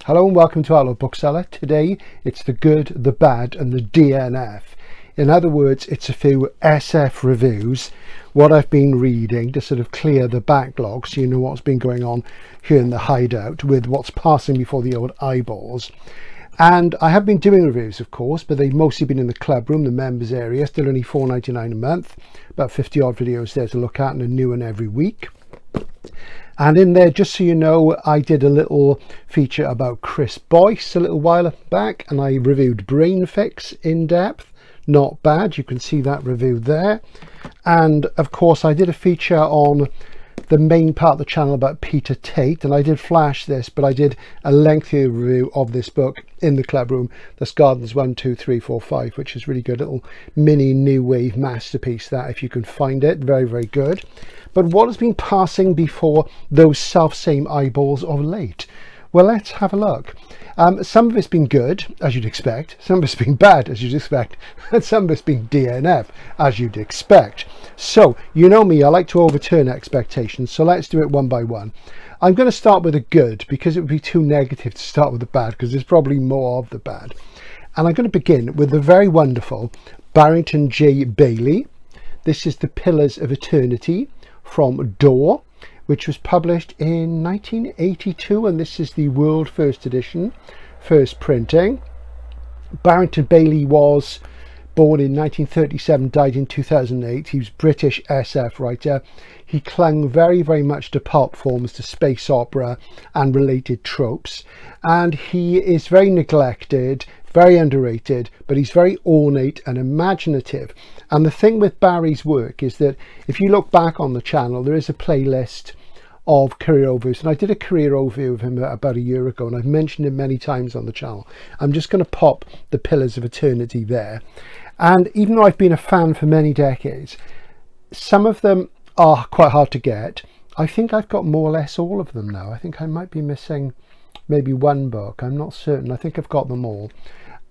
Hello and welcome to Outlaw Bookseller. Today it's the good, the bad and the DNF. In other words, it's a few SF reviews, what I've been reading to sort of clear the backlog so you know what's been going on here in the hideout with what's passing before the old eyeballs. And I have been doing reviews, of course, but they've mostly been in the club room, the members area, still only $4.99 a month, about 50 odd videos there to look at and a new one every week. And in there, just so you know, I did a little feature about Chris Boyce a little while back, and I reviewed Brain Fix in depth. Not bad, you can see that review there. And of course I did a feature on the main part of the channel about Peter Tate, and I did flash this, but I did a lengthy review of this book in the club room, That's Gardens 1, 2, 3, 4, 5, which is really good, little mini new wave masterpiece that, if you can find it, very, very good. But what has been passing before those self-same eyeballs of late? Well, let's have a look. Some of it's been good, as you'd expect. Some of it's been bad, as you'd expect. And some of it's been DNF, as you'd expect. So, you know me, I like to overturn expectations. So let's do it one by one. I'm going to start with a good, because it would be too negative to start with the bad, because there's probably more of the bad. And I'm going to begin with the very wonderful Barrington J. Bailey. This is The Pillars of Eternity from Door, which was published in 1982, and this is the world first edition, first printing. Barrington Bailey was born in 1937, died in 2008. He was British SF writer. He clung very, very much to pulp forms, to space opera and related tropes, and he is very neglected, very underrated, but he's very ornate and imaginative. And the thing with Barry's work is that if you look back on the channel, there is a playlist of career overviews, and I did a career overview of him about a year ago, and I've mentioned him many times on the channel. I'm just going to pop The Pillars of Eternity there. And even though I've been a fan for many decades, some of them are quite hard to get. I think I've got more or less all of them now. I think I might be missing maybe one book. I'm not certain. I think I've got them all.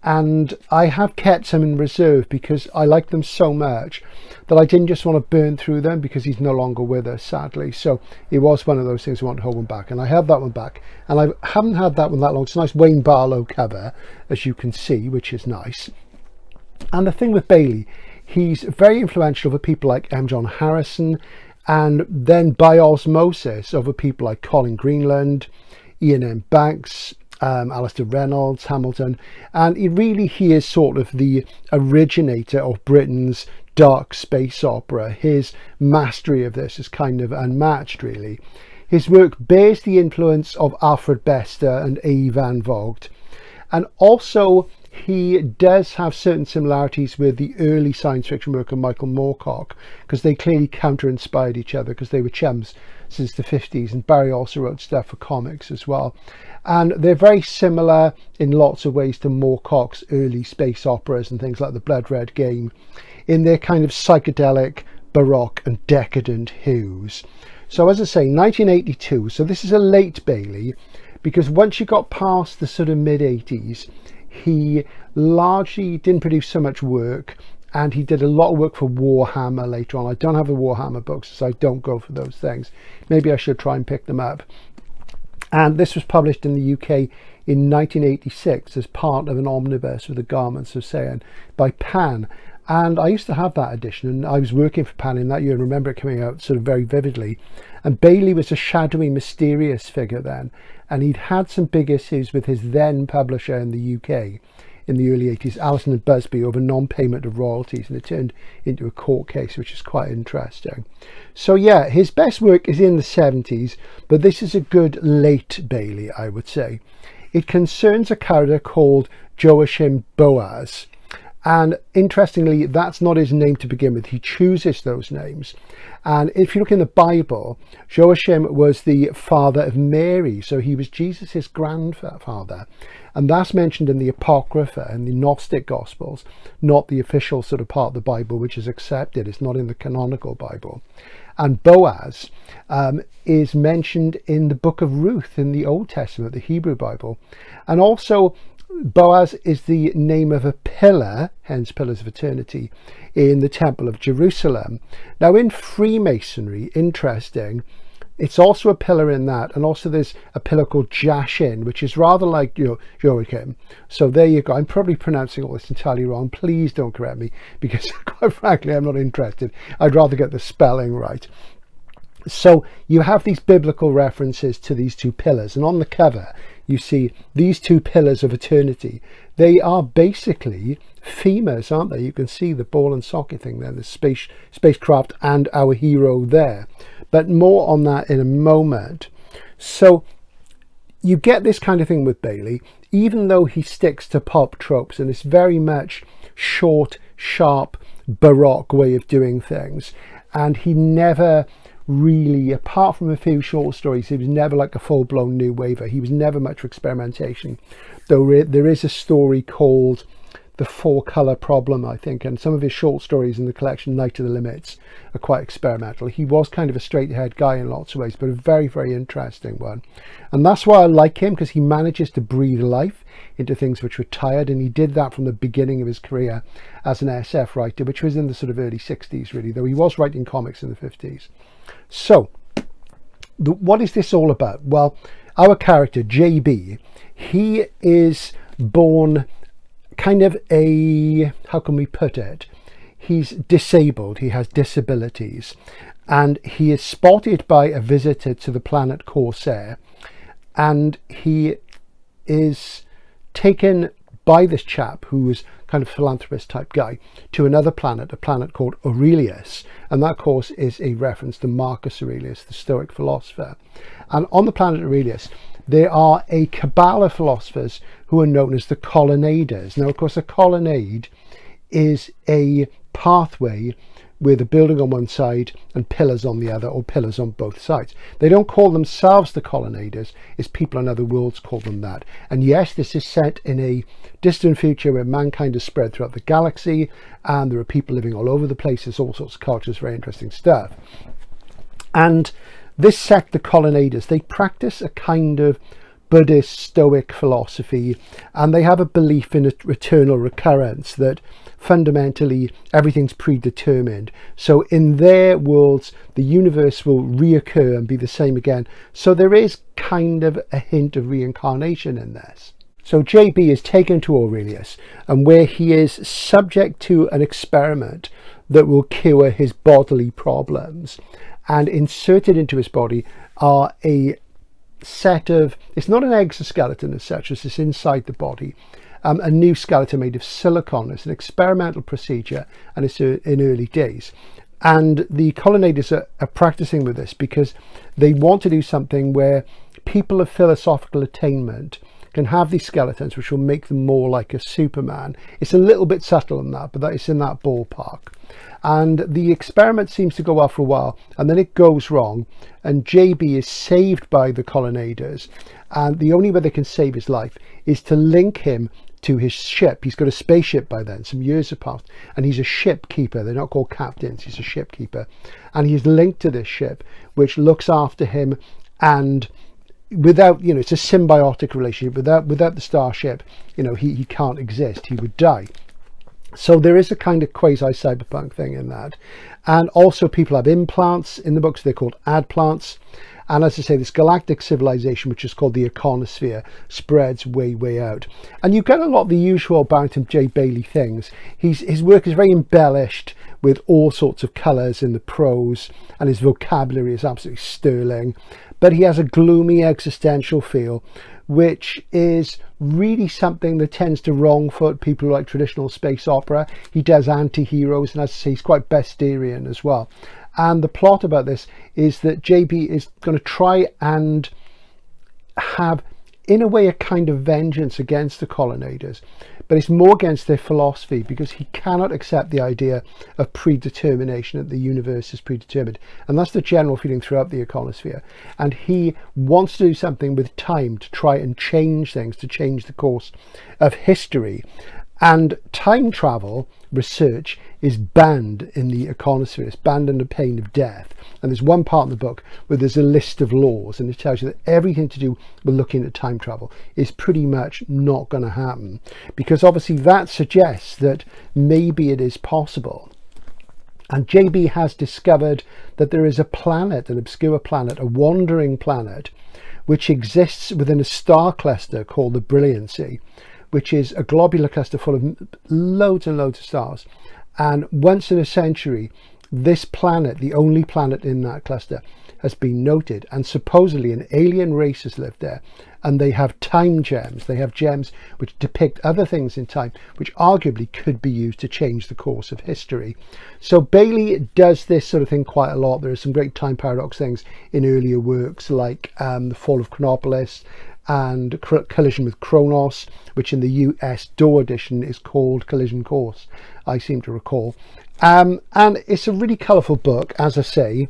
And I have kept some in reserve because I like them so much that I didn't just want to burn through them, because he's no longer with us, sadly. So it was one of those things I want to hold one back, and I have that one back, and I haven't had that one that long. It's a nice Wayne Barlow cover, as you can see, which is nice. And the thing with Bailey, he's very influential over people like M. John Harrison, and then by osmosis over people like Colin Greenland, Ian M. Banks, Alistair Reynolds, Hamilton, and he is sort of the originator of Britain's dark space opera. His mastery of this is kind of unmatched, really. His work bears the influence of Alfred Bester and A. Van Vogt, and also he does have certain similarities with the early science fiction work of Michael Moorcock, because they clearly counter-inspired each other, because they were chums since the 50s, and Barry also wrote stuff for comics as well. And they're very similar in lots of ways to Moorcock's early space operas and things like The Blood Red Game, in their kind of psychedelic, baroque and decadent hues. So as I say, 1982, so this is a late Bailey, because once you got past the sort of mid-80s, he largely didn't produce so much work, and he did a lot of work for Warhammer later on. I don't have the Warhammer books, so I don't go for those things. Maybe I should try and pick them up. And this was published in the UK in 1986 as part of an omnibus with the Garments of Seian by Pan. And I used to have that edition, and I was working for Pan in that year and remember it coming out sort of very vividly. And Bailey was a shadowy, mysterious figure then, and he'd had some big issues with his then publisher in the UK in the early 80s, Allison and Busby, over non-payment of royalties, and it turned into a court case, which is quite interesting. So yeah, his best work is in the 70s, but this is a good late Bailey, I would say. It concerns a character called Joachim Boaz, and interestingly, that's not his name to begin with. He chooses those names. And if you look in the Bible, Joachim was the father of Mary, so he was Jesus' grandfather. And that's mentioned in the Apocrypha and the Gnostic Gospels, not the official sort of part of the Bible which is accepted. It's not in the canonical Bible. And Boaz is mentioned in the book of Ruth in the Old Testament, the Hebrew Bible. And also Boaz is the name of a pillar, hence Pillars of Eternity, in the Temple of Jerusalem. Now in Freemasonry, interesting, it's also a pillar in that, and also there's a pillar called Jashin, which is rather like Joachim. So there you go. I'm probably pronouncing all this entirely wrong. Please don't correct me, because quite frankly I'm not interested. I'd rather get the spelling right. So you have these biblical references to these two pillars, and on the cover you see these two pillars of eternity. They are basically femurs, aren't they? You can see the ball and socket thing there, the spacecraft and our hero there, but more on that in a moment. So you get this kind of thing with Bailey, even though he sticks to pop tropes and this very much short, sharp, baroque way of doing things, and he never really, apart from a few short stories, he was never like a full-blown new waver. He was never much for experimentation, though there is a story called The Four-Colour Problem, I think, and some of his short stories in the collection Night of the Limits are quite experimental. He was kind of a straight-ahead guy in lots of ways, but a very, very interesting one. And that's why I like him, because he manages to breathe life into things which were tired, and he did that from the beginning of his career as an SF writer, which was in the sort of early 60s really, though he was writing comics in the 50s. So what is this all about? Well, our character JB, he is born kind of a, how can we put it, he's disabled, he has disabilities, and he is spotted by a visitor to the planet Corsair, and he is taken by this chap who is kind of philanthropist type guy to another planet, a planet called Aurelius, and that of course is a reference to Marcus Aurelius, the Stoic philosopher. And on the planet Aurelius there are a cabal of philosophers who are known as the colonnaders. Now of course a colonnade is a pathway with a building on one side and pillars on the other, or pillars on both sides. They don't call themselves the colonnaders, it's people on other worlds call them that. And yes, this is set in a distant future where mankind is spread throughout the galaxy and there are people living all over the place. There's all sorts of cultures, very interesting stuff. And this sect, the colonnaders, they practice a kind of Buddhist Stoic philosophy, and they have a belief in eternal recurrence, that fundamentally everything's predetermined. So in their worlds the universe will reoccur and be the same again. So there is kind of a hint of reincarnation in this. So JB is taken to Aurelius, and where he is subject to an experiment that will cure his bodily problems, and inserted into his body are a set of, it's not an exoskeleton as such, as it's inside the body, a new skeleton made of silicon. It's an experimental procedure, and it's in early days, and the colonnaders are practicing with this because they want to do something where people of philosophical attainment can have these skeletons which will make them more like a Superman. It's a little bit subtle in that, but it's in that ballpark. And the experiment seems to go off for a while, and then it goes wrong, and JB is saved by the colonnaders, and the only way they can save his life is to link him to his ship. He's got a spaceship by then, some years have passed, and he's a ship keeper. They're not called captains, he's a ship keeper, and he's linked to this ship which looks after him, and without, you know, it's a symbiotic relationship. Without the starship, you know, he can't exist, he would die. So there is a kind of quasi-cyberpunk thing in that. And also people have implants in the books, they're called adplants. And as I say, this galactic civilization, which is called the Iconosphere, spreads way out. And you get a lot of the usual Barrington J. Bailey things. His work is very embellished with all sorts of colours in the prose, and his vocabulary is absolutely sterling. But he has a gloomy existential feel, which is really something that tends to wrong-foot people who like traditional space opera. He does anti-heroes, and as I say, he's quite Besterian as well. And the plot about this is that JB is going to try and have, in a way, a kind of vengeance against the colonnaders, but it's more against their philosophy, because he cannot accept the idea of predetermination, that the universe is predetermined. And that's the general feeling throughout the Iconosphere. And he wants to do something with time to try and change things, to change the course of history. And time travel research is banned in the Iconosphere. It's banned under pain of death. And there's one part in the book where there's a list of laws, and it tells you that everything to do with looking at time travel is pretty much not going to happen, because obviously that suggests that maybe it is possible And JB has discovered that there is a planet, an obscure planet, a wandering planet, which exists within a star cluster called the Brilliancy, which is a globular cluster full of loads and loads of stars. And once in a century, this planet, the only planet in that cluster, has been noted, and supposedly an alien race has lived there, and they have time gems. They have gems which depict other things in time, which arguably could be used to change the course of history. So Bailey does this sort of thing quite a lot. There are some great time paradox things in earlier works, like The Fall of Chronopolis and Collision with Kronos, which in the US DOE edition is called Collision Course, I seem to recall. And it's a really colourful book, as I say.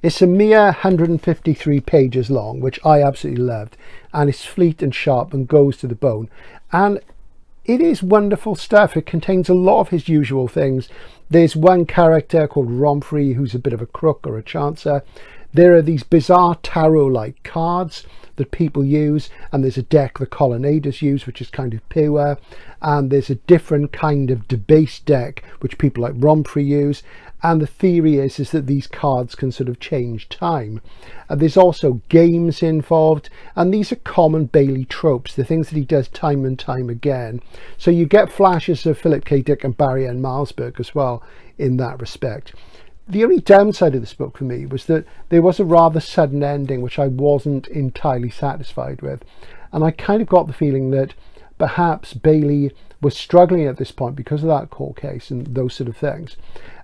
It's a mere 153 pages long, which I absolutely loved, and it's fleet and sharp and goes to the bone. And it is wonderful stuff. It contains a lot of his usual things. There's one character called Romfrey who's a bit of a crook or a chancer. There are these bizarre tarot-like cards that people use, and there's a deck the colonnaders use, which is kind of pure, and there's a different kind of debased deck which people like Romfrey use. And the theory is that these cards can sort of change time. There's also games involved, and these are common Bailey tropes, the things that he does time and time again. So you get flashes of Philip K. Dick and Barry N. Malzberg as well in that respect. The only downside of this book for me was that there was a rather sudden ending which I wasn't entirely satisfied with, and I kind of got the feeling that perhaps Bailey was struggling at this point because of that court case and those sort of things,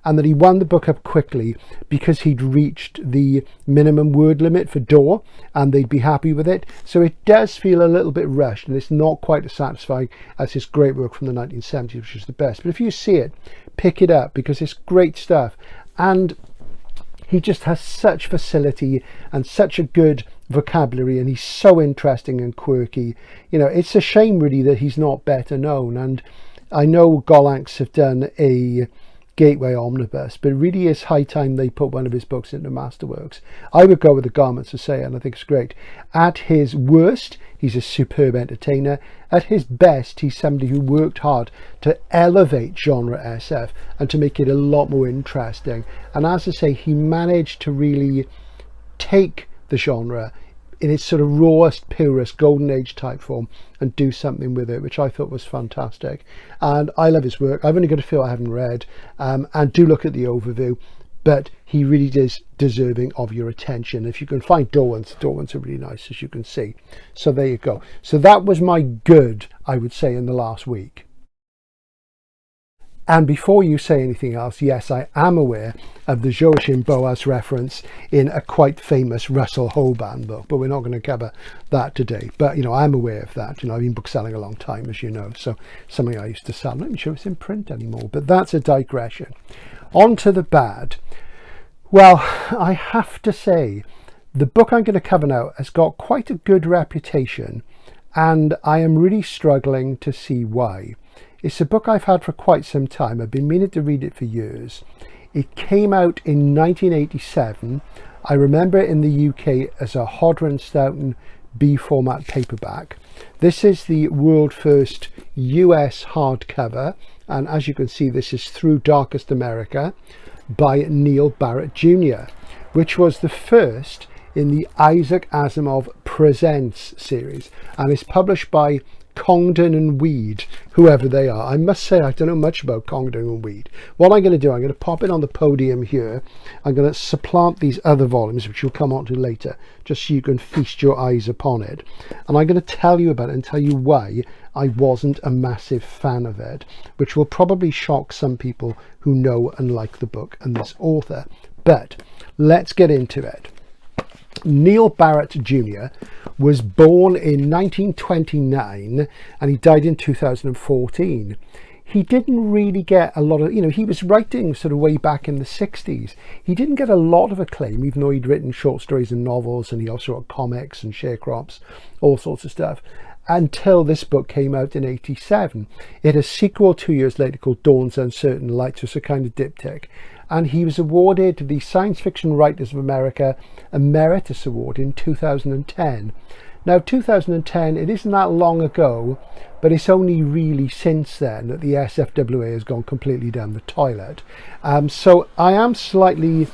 and that he wound the book up quickly because he'd reached the minimum word limit for DOE and they'd be happy with it. So it does feel a little bit rushed, and it's not quite as satisfying as his great work from the 1970s, which is the best. But if you see it, pick it up, because it's great stuff. And he just has such facility and such a good vocabulary, and he's so interesting and quirky. You know, it's a shame really that he's not better known. And I know Gollancz have done a Gateway Omnibus, but it really is high time they put one of his books into Masterworks. I would go with The Garments of Say, and I think it's great. At his worst, he's a superb entertainer. At his best, he's somebody who worked hard to elevate genre SF and to make it a lot more interesting. And as I say, he managed to really take the genre in its sort of rawest, purest, golden age type form and do something with it, which I thought was fantastic. And I love his work. I've only got a few I haven't read, and do look at the overview, but he really is deserving of your attention. If you can find Dorwins are really nice, as you can see. So there you go. So that was my good, I would say, in the last week. And before you say anything else, yes, I am aware of the Joachim Boas reference in a quite famous Russell Hoban book, but we're not going to cover that today. But, you know, I'm aware of that. You know, I've been bookselling a long time, as you know, so something I used to sell. I'm not even sure it's in print anymore, but that's a digression. On to the bad. Well, I have to say, the book I'm going to cover now has got quite a good reputation, and I am really struggling to see why. It's a book I've had for quite some time. I've been meaning to read it for years. It came out in 1987. I remember it in the UK as a Hodder and Stoughton B format paperback. This is the world first US hardcover, and as you can see, this is Through Darkest America by Neil Barrett Jr., which was the first in the Isaac Asimov Presents series, and it's published by Congdon and Weed, whoever they are. I must say I don't know much about Congdon and Weed. What I'm going to do, I'm going to pop it on the podium here. I'm going to supplant these other volumes, which we'll come on to later, just so you can feast your eyes upon it. And I'm going to tell you about it and tell you why I wasn't a massive fan of it, which will probably shock some people who know and like the book and this author. But let's get into it. Neil Barrett Jr. was born in 1929 and he died in 2014. He didn't really get a lot of, you know, he was writing sort of way back in the 60s. He didn't get a lot of acclaim, even though he'd written short stories and novels, and he also wrote comics and sharecrops, all sorts of stuff, until this book came out in 87. It had a sequel 2 years later called Dawn's Uncertain Light, so it's a kind of diptych. And he was awarded the Science Fiction Writers of America Emeritus Award in 2010. Now 2010, it isn't that long ago, but it's only really since then that the SFWA has gone completely down the toilet. So I am slightly,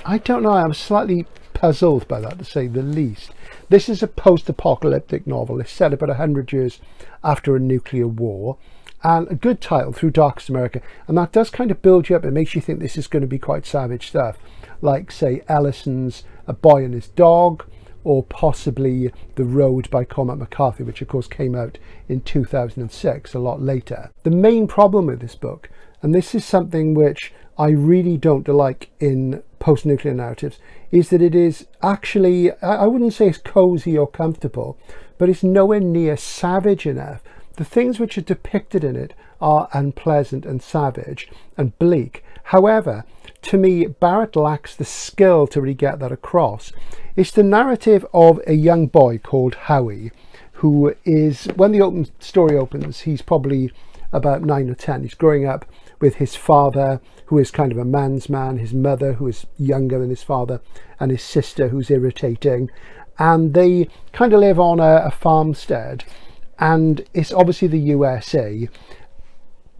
I don't know, I'm slightly puzzled by that, to say the least. This is a post-apocalyptic novel. It's set about 100 years after a nuclear war, and a good title, Through Darkest America, and that does kind of build you up. It makes you think this is going to be quite savage stuff, like say Ellison's A Boy and His Dog, or possibly The Road by Cormac McCarthy, which of course came out in 2006, a lot later. The main problem with this book, and this is something which I really don't like in post-nuclear narratives, is that it is actually, I wouldn't say it's cozy or comfortable, but it's nowhere near savage enough. The things which are depicted in it are unpleasant and savage and bleak. However, to me, Barrett lacks the skill to really get that across. It's the narrative of a young boy called Howie, who is, when the story opens, he's probably about 9 or 10. He's growing up with his father, who is kind of a man's man, his mother, who is younger than his father, and his sister, who's irritating. And they kind of live on a farmstead, and it's obviously the USA.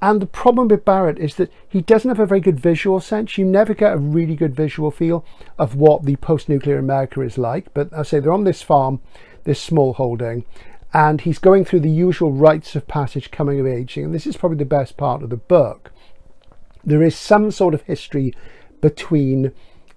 And the problem with Barrett is that he doesn't have a very good visual sense. You never get a really good visual feel of what the post-nuclear America is like. But I say they're on this farm, this small holding, and he's going through the usual rites of passage, coming of aging. And this is probably the best part of the book. There is some sort of history between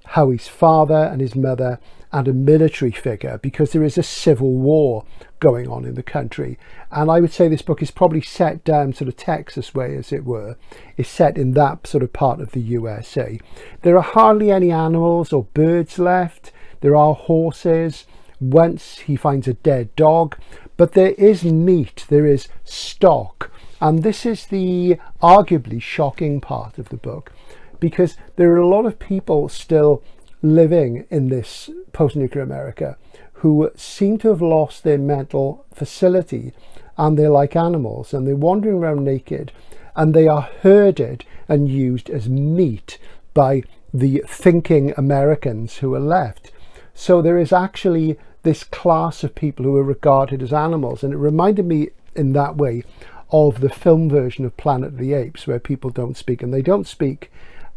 Howie's father and his mother and a military figure, because there is a civil war going on in the country. And I would say this book is probably set down sort of Texas way, as it were. It's set in that sort of part of the USA. There are hardly any animals or birds left. There are horses. Once he finds a dead dog, but there is meat, there is stock. And this is the arguably shocking part of the book, because there are a lot of people still living in this post-nuclear America who seem to have lost their mental facility, and they're like animals and they're wandering around naked, and they are herded and used as meat by the thinking Americans who are left. So there is actually this class of people who are regarded as animals, and it reminded me in that way of the film version of Planet of the Apes, where people don't speak, and they don't speak,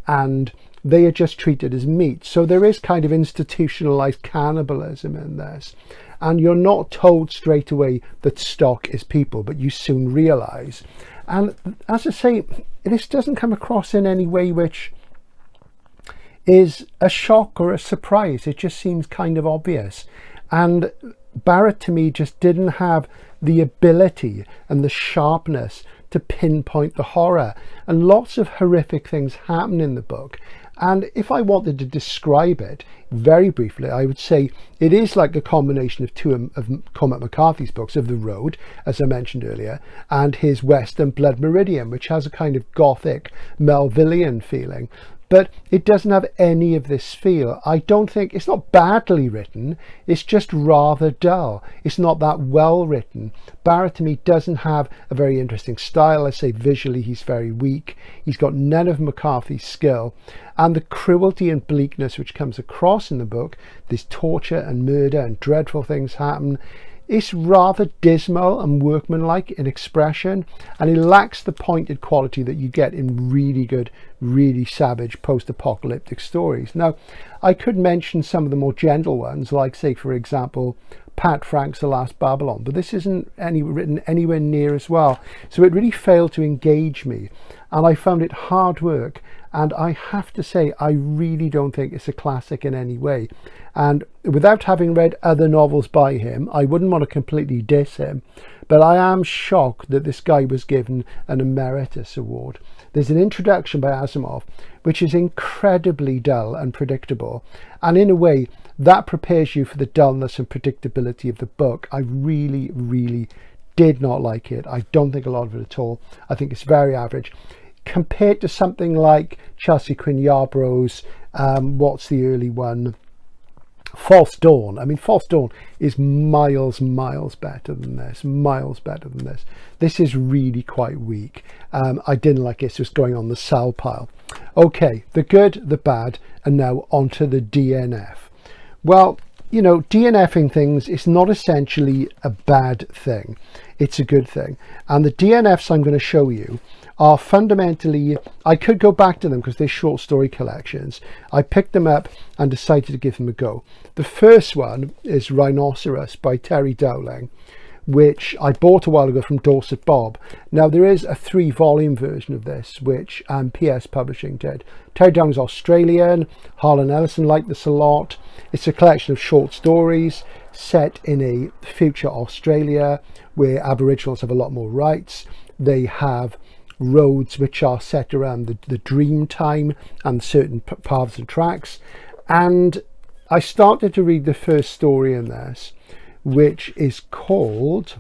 and they are just treated as meat. So there is kind of institutionalized cannibalism in this, and you're not told straight away that stock is people, but you soon realize. And as I say, this doesn't come across in any way which is a shock or a surprise. It just seems kind of obvious. And Barrett, to me, just didn't have the ability and the sharpness to pinpoint the horror. And lots of horrific things happen in the book. And if I wanted to describe it very briefly, I would say it is like a combination of two of Cormac McCarthy's books, of The Road, as I mentioned earlier, and his Western Blood Meridian, which has a kind of gothic Melvillian feeling. But it doesn't have any of this feel. I don't think, it's not badly written, it's just rather dull. It's not that well written. Barrett, to me, doesn't have a very interesting style. I say visually he's very weak. He's got none of McCarthy's skill. And the cruelty and bleakness which comes across in the book, this torture and murder and dreadful things happen, it's rather dismal and workmanlike in expression, and it lacks the pointed quality that you get in really good, really savage post-apocalyptic stories. Now, I could mention some of the more gentle ones, like, say, for example, Pat Frank's The Last Babylon, but this isn't written anywhere near as well. So it really failed to engage me, and I found it hard work. And I have to say, I really don't think it's a classic in any way. And without having read other novels by him, I wouldn't want to completely diss him, but I am shocked that this guy was given an Emeritus Award. There's an introduction by Asimov, which is incredibly dull and predictable. And in a way, that prepares you for the dullness and predictability of the book. I really, really did not like it. I don't think a lot of it at all. I think it's very average. Compared to something like Chelsea Quinn Yarborough's, what's the early one? False Dawn. I mean, False Dawn is miles better than this. Miles better than this. This is really quite weak. I didn't like it. It's just going on the sell pile. Okay, the good, the bad, and now onto the DNF. Well, you know, DNFing things is not essentially a bad thing. It's a good thing. And the DNFs I'm going to show you are fundamentally, I could go back to them because they're short story collections. I picked them up and decided to give them a go. The first one is Rhinoceros by Terry Dowling, which I bought a while ago from Dorset Bob. Now there is a 3-volume version of this, which PS Publishing did. Terry Dowling's Australian. Harlan Ellison liked this a lot. It's a collection of short stories set in a future Australia where Aboriginals have a lot more rights. They have roads which are set around the dream time and certain paths and tracks. And I started to read the first story in this, which is called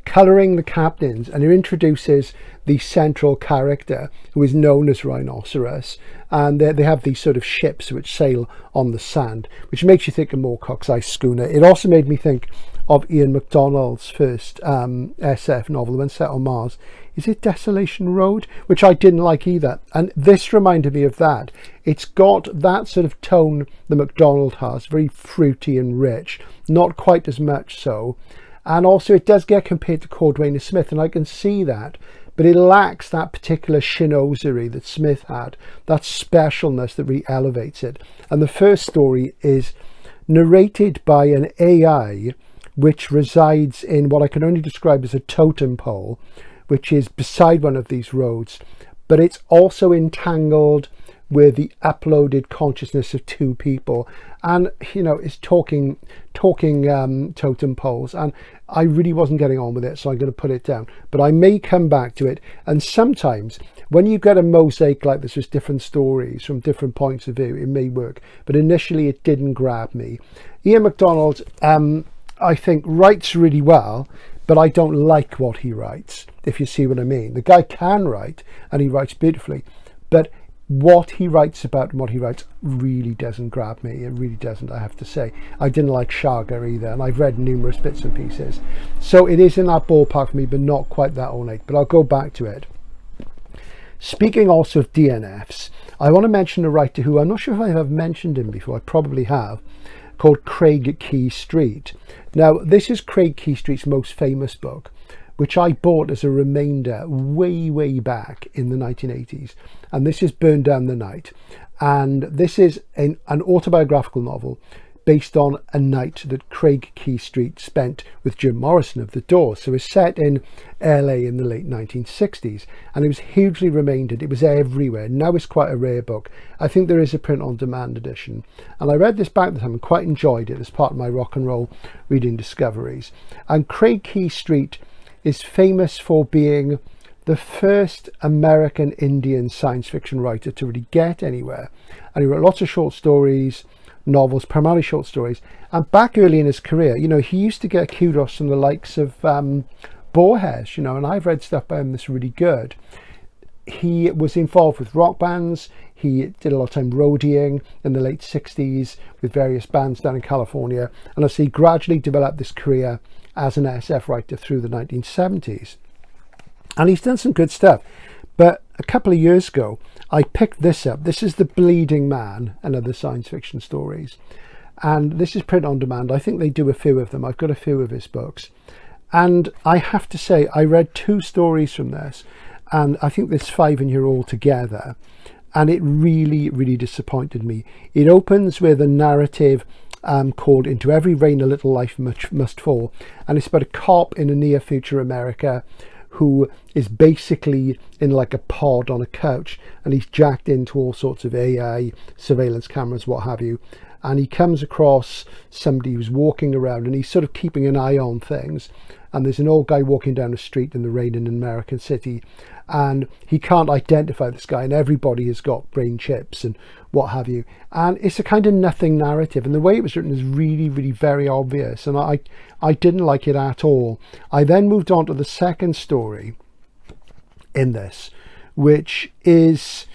Colouring the Captains, and it introduces the central character who is known as Rhinoceros, and they have these sort of ships which sail on the sand, which makes you think of Moorcock's Ice Schooner. It also made me think of Ian MacDonald's first SF novel, the one set on Mars. Is it Desolation Road? Which I didn't like either, and this reminded me of that. It's got that sort of tone that MacDonald has, very fruity and rich, not quite as much so. And also it does get compared to Cordwainer Smith, and I can see that, but it lacks that particular chinoiserie that Smith had, that specialness that really elevates it. And the first story is narrated by an AI which resides in what I can only describe as a totem pole, which is beside one of these roads, but it's also entangled with the uploaded consciousness of two people, and you know, it's talking totem poles, and I really wasn't getting on with it, so I'm going to put it down. But I may come back to it. And sometimes when you get a mosaic like this with different stories from different points of view, it may work, but initially it didn't grab me. Ian MacDonald I think writes really well, but I don't like what he writes, if you see what I mean. The guy can write, and he writes beautifully, but what he writes about and what he writes really doesn't grab me. It really doesn't, I have to say. I didn't like Shaga either, and I've read numerous bits and pieces. So it is in that ballpark for me, but not quite that ornate. But I'll go back to it. Speaking also of DNFs, I want to mention a writer who I'm not sure if I have mentioned him before. I probably have, called Craig Key Street. Now, this is Craig Key Street's most famous book, which I bought as a remainder way back in the 1980s. And this is Burn Down the Night. And this is an autobiographical novel based on a night that Craig Key Street spent with Jim Morrison of The Doors. So it's set in LA in the late 1960s, and it was hugely remaindered. It was everywhere. Now it's quite a rare book. I think there is a print-on-demand edition. And I read this back at the time and quite enjoyed it as part of my rock and roll reading discoveries. And Craig Key Street is famous for being the first American Indian science fiction writer to really get anywhere. And he wrote lots of short stories, novels, primarily short stories. And back early in his career, you know, he used to get kudos from the likes of Borges, you know, and I've read stuff by him that's really good. He was involved with rock bands. He did a lot of time roadieing in the late 60s with various bands down in California. And as he gradually developed this career as an SF writer through the 1970s. And he's done some good stuff. But a couple of years ago, I picked this up. This is The Bleeding Man and Other Science Fiction Stories. And this is print on demand. I think they do a few of them. I've got a few of his books. And I have to say, I read 2 stories from this. And I think there's 5 in here altogether. And it really disappointed me. It opens with a narrative called Into Every Rain a Little Life Must Fall. And it's about a cop in a near future America who is basically in like a pod on a couch, and he's jacked into all sorts of AI surveillance cameras, what have you, and he comes across somebody who's walking around and he's sort of keeping an eye on things, and there's an old guy walking down the street in the rain in an American city, and he can't identify this guy, and everybody has got brain chips and what have you, and it's a kind of nothing narrative, and the way it was written is really very obvious, and I didn't like it at all. I then moved on to the second story in this, which is,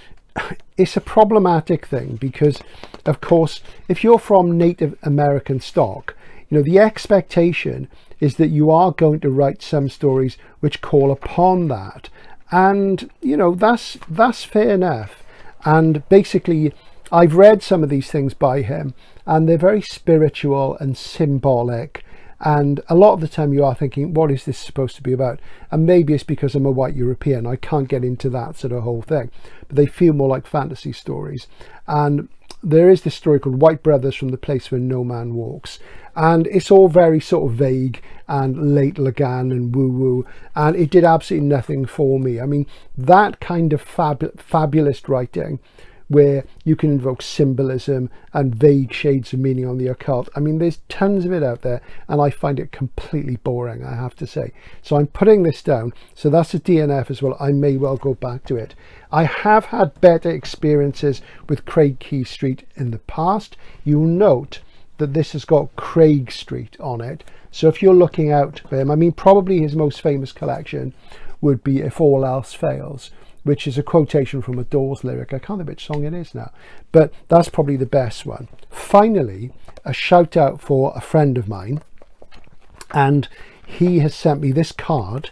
it's a problematic thing, because of course if you're from Native American stock, you know, the expectation is that you are going to write some stories which call upon that, and you know, that's fair enough. And basically I've read some of these things by him, and they're very spiritual and symbolic. And a lot of the time you are thinking, what is this supposed to be about? And maybe it's because I'm a white European, I can't get into that sort of whole thing, but they feel more like fantasy stories. And there is this story called White Brothers from the Place Where No Man Walks, and it's all very sort of vague and late Lagan and woo-woo, and it did absolutely nothing for me. I mean, that kind of fabulous writing where you can invoke symbolism and vague shades of meaning on the occult. I mean, there's tons of it out there, and I find it completely boring, I have to say. So I'm putting this down. So that's a DNF as well. I may well go back to it. I have had better experiences with Craig Key Street in the past. You'll note that this has got Craig Street on it. So if you're looking out for him, I mean, probably his most famous collection would be If All Else Fails, which is a quotation from a Doors lyric. I can't remember which song it is now, but that's probably the best one. Finally, a shout out for a friend of mine, and he has sent me this card,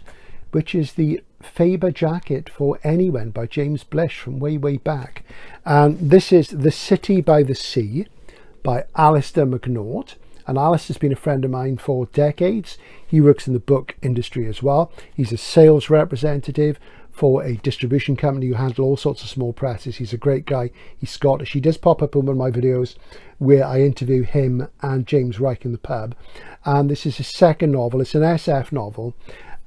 which is the Faber jacket for Anyone by James Blish from way back. And this is The City by the Sea by Alistair McNaught. And Alistair's been a friend of mine for decades. He works in the book industry as well. He's a sales representative for a distribution company who handle all sorts of small presses. He's a great guy. He's Scottish. He does pop up in one of my videos where I interview him and James Reich in the pub. And this is his second novel. It's an SF novel.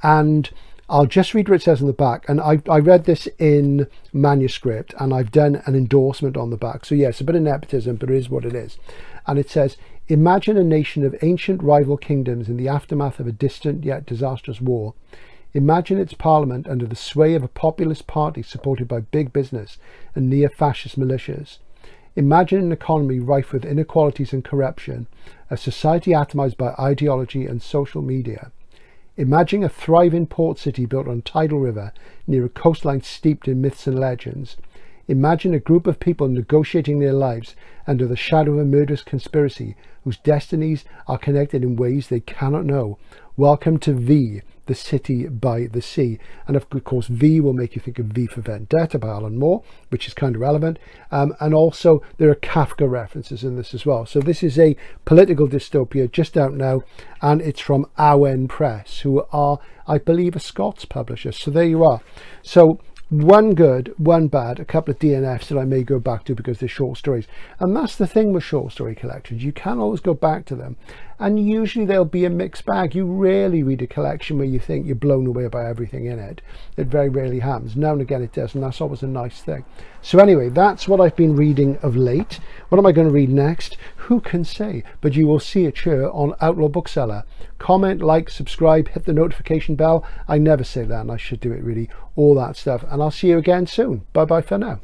And I'll just read what it says on the back. And I read this in manuscript, and I've done an endorsement on the back. So yes, a bit of nepotism, but it is what it is. And it says, imagine a nation of ancient rival kingdoms in the aftermath of a distant yet disastrous war. Imagine its parliament under the sway of a populist party supported by big business and near-fascist militias. Imagine an economy rife with inequalities and corruption, a society atomized by ideology and social media. Imagine a thriving port city built on a tidal river near a coastline steeped in myths and legends. Imagine a group of people negotiating their lives under the shadow of a murderous conspiracy whose destinies are connected in ways they cannot know. Welcome to V, The City by the Sea. And of course, V will make you think of V for Vendetta by Alan Moore, which is kind of relevant. And also there are Kafka references in this as well. So this is a political dystopia just out now, and it's from Awen Press, who are, I believe, a Scots publisher. So there you are. So one good, one bad, a couple of DNFs that I may go back to because they're short stories. And that's the thing with short story collections. You can always go back to them. And usually they'll be a mixed bag. You rarely read a collection where you think you're blown away by everything in it. It very rarely happens. Now and again it does, and that's always a nice thing. So anyway, that's what I've been reading of late. What am I going to read next? Who can say? But you will see it here on Outlaw Bookseller. Comment, like, subscribe, hit the notification bell. I never say that, and I should do it really. All that stuff. And I'll see you again soon. Bye bye for now.